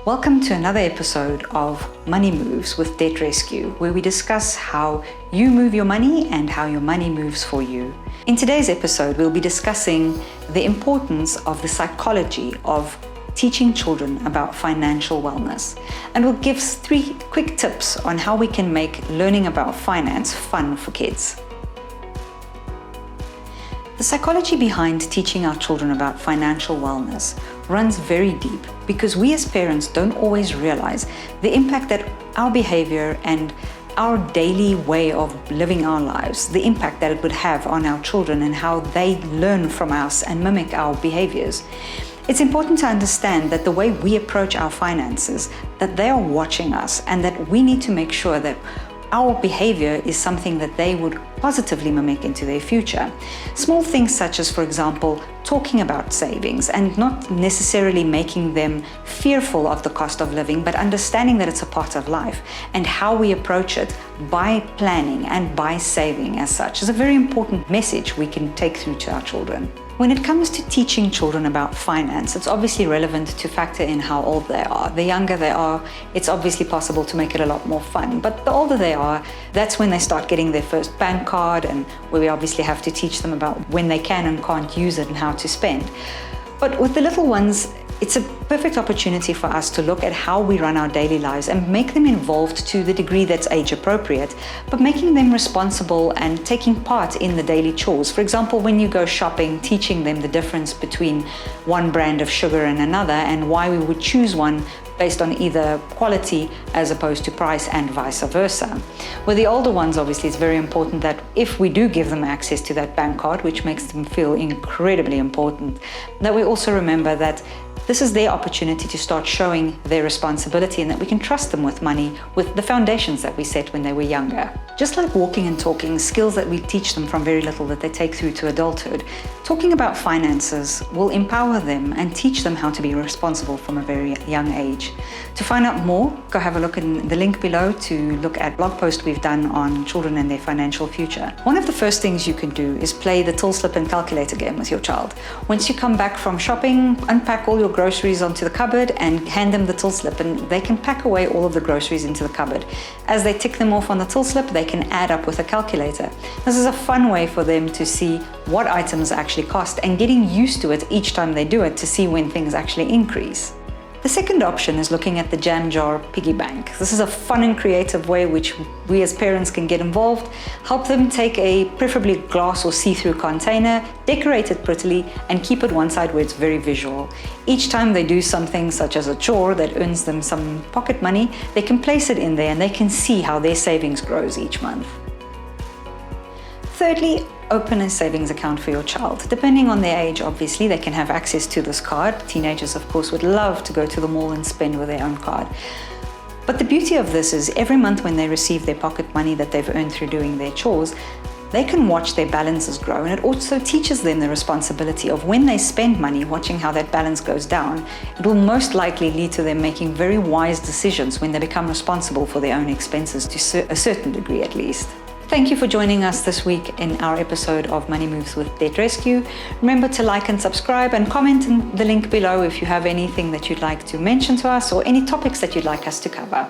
Welcome to another episode of Money Moves with Debt Rescue, where we discuss how you move your money and how your money moves for you. In today's episode, we'll be discussing the importance of the psychology of teaching children about financial wellness. And we'll give 3 quick tips on how we can make learning about finance fun for kids. The psychology behind teaching our children about financial wellness runs very deep because we as parents don't always realize the impact that our behavior and our daily way of living our lives, the impact that it would have on our children and how they learn from us and mimic our behaviors. It's important to understand that the way we approach our finances, that they are watching us and that we need to make sure that our behavior is something that they would positively mimic into their future. Small things such as, for example, talking about savings and not necessarily making them fearful of the cost of living, but understanding that it's a part of life and how we approach it by planning and by saving as such is a very important message we can take through to our children. When it comes to teaching children about finance, it's obviously relevant to factor in how old they are. The younger they are, it's obviously possible to make it a lot more fun. But the older they are, that's when they start getting their first bank card and where we obviously have to teach them about when they can and can't use it and how to spend. But with the little ones, it's a perfect opportunity for us to look at how we run our daily lives and make them involved to the degree that's age appropriate, but making them responsible and taking part in the daily chores. For example, when you go shopping, teaching them the difference between one brand of sugar and another and why we would choose one based on either quality as opposed to price and vice versa. With the older ones, obviously, it's very important that if we do give them access to that bank card, which makes them feel incredibly important, that we also remember that this is their opportunity to start showing their responsibility and that we can trust them with money with the foundations that we set when they were younger. Just like walking and talking, skills that we teach them from very little that they take through to adulthood, talking about finances will empower them and teach them how to be responsible from a very young age. To find out more, go have a look in the link below to look at blog post we've done on children and their financial future. One of the first things you can do is play the till slip and calculator game with your child. Once you come back from shopping, unpack all your groceries onto the cupboard and hand them the till slip, and they can pack away all of the groceries into the cupboard. As they tick them off on the till slip, they can add up with a calculator. This is a fun way for them to see what items actually cost and getting used to it each time they do it to see when things actually increase. The second option is looking at the jam jar piggy bank. This is a fun and creative way which we as parents can get involved, help them take a preferably glass or see-through container, decorate it prettily, and keep it one side where it's very visual. Each time they do something such as a chore that earns them some pocket money, they can place it in there and they can see how their savings grows each month. Thirdly, open a savings account for your child. Depending on their age, obviously, they can have access to this card. Teenagers, of course, would love to go to the mall and spend with their own card. But the beauty of this is every month when they receive their pocket money that they've earned through doing their chores, they can watch their balances grow, and it also teaches them the responsibility of when they spend money, watching how that balance goes down. It will most likely lead to them making very wise decisions when they become responsible for their own expenses to a certain degree at least. Thank you for joining us this week in our episode of Money Moves with Debt Rescue. Remember to like and subscribe and comment in the link below if you have anything that you'd like to mention to us or any topics that you'd like us to cover.